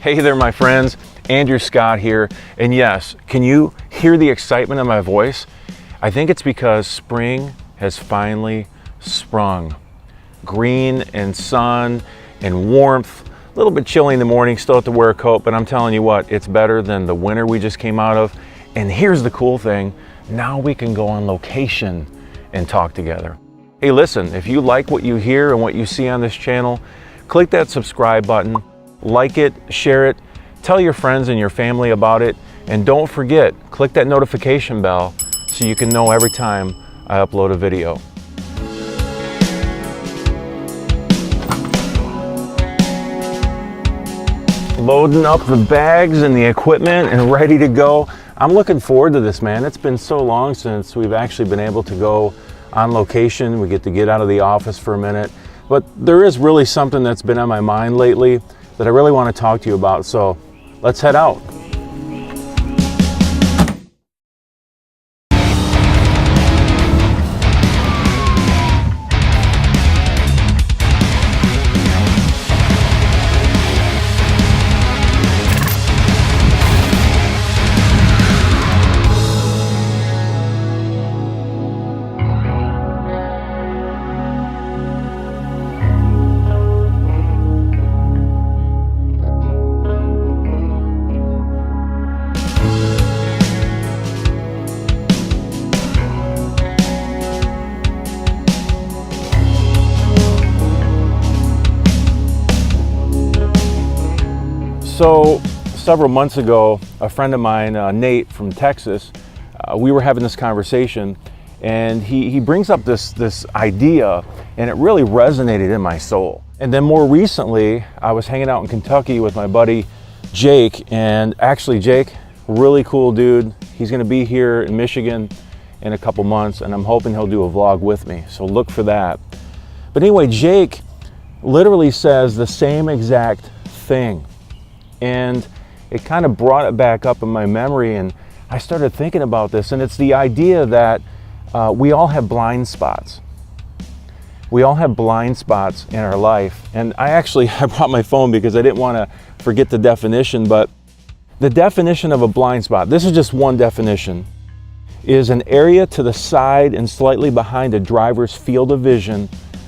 Hey there, my friends. Andrew Scott here. And yes, can you hear the excitement in my voice? I think it's because spring has finally sprung. Green and sun and warmth, a little bit chilly in the morning, still have to wear a coat, but I'm telling you what, it's better than the winter we just came out of. And here's the cool thing, now we can go on location and talk together. Hey, listen, if you like what you hear and what you see on this channel, click that subscribe button, like it, share it, tell your friends and your family about it, and don't forget, click that notification bell so you can know every time I upload a video. Loading up the bags and the equipment and ready to go. I'm looking forward to this, man. It's been so long since we've actually been able to go on location. We get to get out of the office for a minute. But there is really something that's been on my mind lately that I really want to talk to you about. So let's head out. So several months ago, a friend of mine, Nate from Texas, we were having this conversation, and he brings up this idea, and it really resonated in my soul. And then more recently, I was hanging out in Kentucky with my buddy Jake, and actually Jake, really cool dude. He's gonna be here in Michigan in a couple months, and I'm hoping he'll do a vlog with me, so look for that. But anyway, Jake literally says the same exact thing. And it kind of brought it back up in my memory, and I started thinking about this, and it's the idea that we all have blind spots. We all have blind spots in our life. And I brought my phone because I didn't want to forget the definition, but the definition of a blind spot, this is just one definition, is an area to the side and slightly behind a driver's field of vision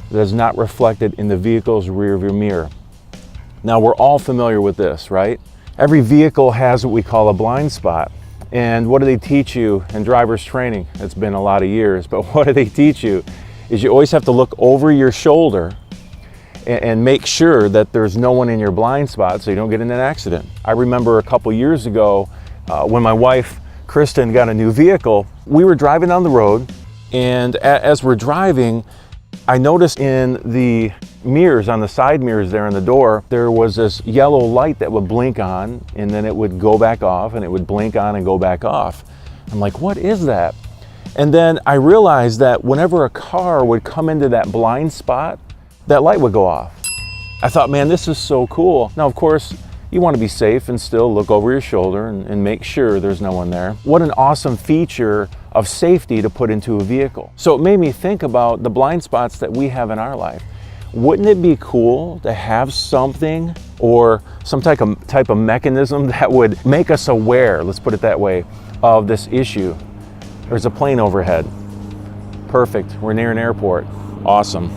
that is not reflected in the vehicle's rearview mirror. Now, we're all familiar with this, right? Every vehicle has what we call a blind spot. And what do they teach you in driver's training? It's been a lot of years, but what do they teach you is you always have to look over your shoulder and make sure that there's no one in your blind spot so you don't get in an accident. I remember a couple years ago when my wife, Kristen, got a new vehicle, we were driving down the road, and as we're driving, I noticed in the mirrors, on the side mirrors there in the door, there was this yellow light that would blink on, and then it would go back off, and it would blink on and go back off. I'm like, what is that? And then I realized that whenever a car would come into that blind spot, that light would go off. I thought, man, this is so cool. Now, of course, you want to be safe and still look over your shoulder and make sure there's no one there. What an awesome feature of safety to put into a vehicle. So it made me think about the blind spots that we have in our life. Wouldn't it be cool to have something or some type of mechanism that would make us aware, let's put it that way, of this issue? There's a plane overhead. Perfect, we're near an airport. Awesome.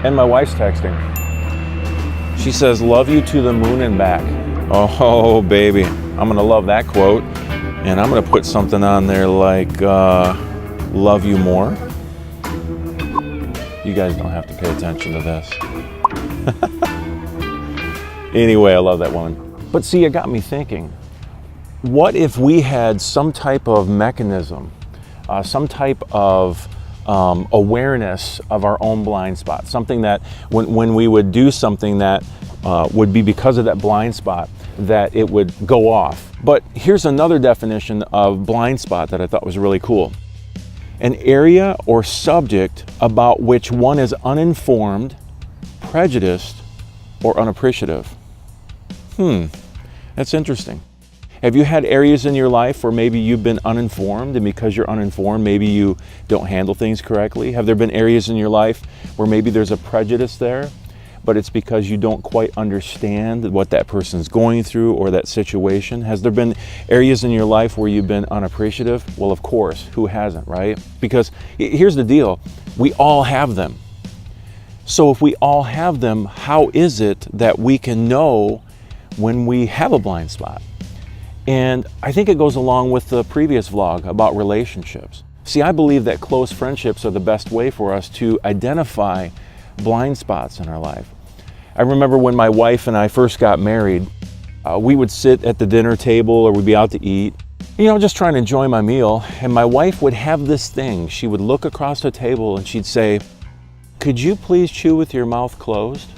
And my wife's texting. She says, love you to the moon and back. Oh, baby, I'm gonna love that quote. And I'm gonna put something on there like, love you more. You guys don't have to pay attention to this. Anyway, I love that one. But see, it got me thinking, what if we had some type of mechanism, some type of awareness of our own blind spot, something that when we would do something that would be because of that blind spot, that it would go off. But here's another definition of blind spot that I thought was really cool. An area or subject about which one is uninformed, prejudiced, or unappreciative. That's interesting. Have you had areas in your life where maybe you've been uninformed, and because you're uninformed, maybe you don't handle things correctly? Have there been areas in your life where maybe there's a prejudice there, but it's because you don't quite understand what that person's going through or that situation? Has there been areas in your life where you've been unappreciative? Well, of course, who hasn't, right? Because here's the deal, we all have them. So if we all have them, how is it that we can know when we have a blind spot? And I think it goes along with the previous vlog about relationships. See, I believe that close friendships are the best way for us to identify blind spots in our life. I remember when my wife and I first got married, we would sit at the dinner table or we'd be out to eat, just trying to enjoy my meal. And my wife would have this thing. She would look across the table and she'd say, "Could you please chew with your mouth closed?"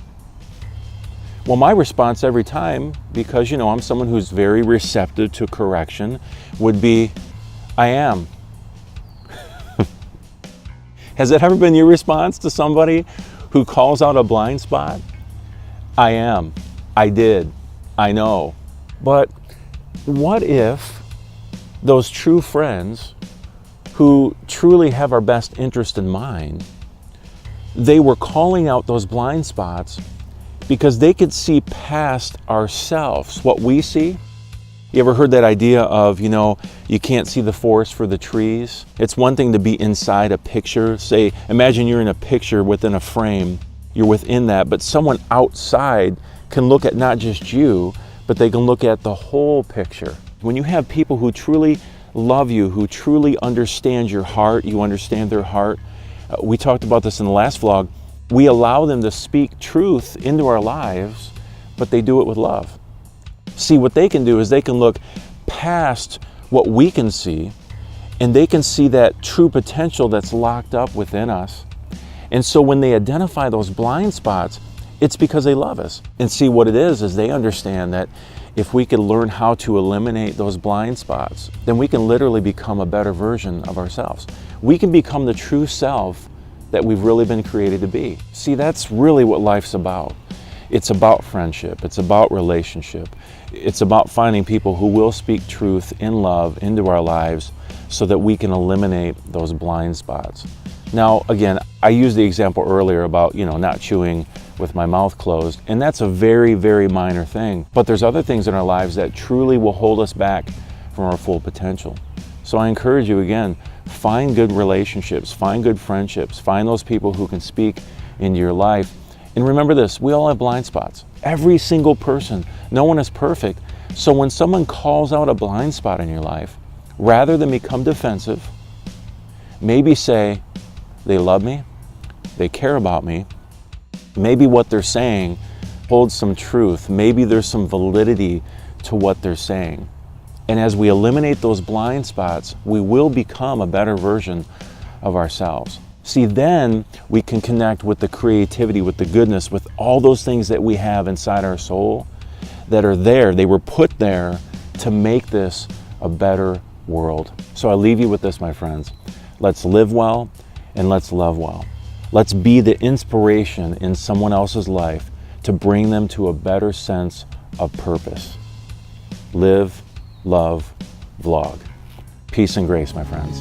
Well, my response every time, because I'm someone who's very receptive to correction, would be, "I am." Has it ever been your response to somebody who calls out a blind spot? I am. I did. I know. But what if those true friends who truly have our best interest in mind, they were calling out those blind spots because they could see past ourselves, what we see? You ever heard that idea of, you can't see the forest for the trees? It's one thing to be inside a picture. Say, imagine you're in a picture within a frame. You're within that, but someone outside can look at not just you, but they can look at the whole picture. When you have people who truly love you, who truly understand your heart, you understand their heart. We talked about this in the last vlog. We allow them to speak truth into our lives, but they do it with love. See, what they can do is they can look past what we can see, and they can see that true potential that's locked up within us. And so when they identify those blind spots, it's because they love us. And see, what it is they understand that if we can learn how to eliminate those blind spots, then we can literally become a better version of ourselves. We can become the true self that we've really been created to be. See, that's really what life's about. It's about friendship. It's about relationship. It's about finding people who will speak truth in love into our lives so that we can eliminate those blind spots. Now, again, I used the example earlier about, not chewing with my mouth closed, and that's a very, very minor thing. But there's other things in our lives that truly will hold us back from our full potential. So I encourage you again, find good relationships, find good friendships, find those people who can speak into your life. And remember this, we all have blind spots. Every single person, no one is perfect. So when someone calls out a blind spot in your life, rather than become defensive, maybe say, they love me, they care about me. Maybe what they're saying holds some truth. Maybe there's some validity to what they're saying. And as we eliminate those blind spots, we will become a better version of ourselves. See, then we can connect with the creativity, with the goodness, with all those things that we have inside our soul that are there. They were put there to make this a better world. So I leave you with this, my friends. Let's live well and let's love well. Let's be the inspiration in someone else's life to bring them to a better sense of purpose. Live, love, vlog. Peace and grace, my friends.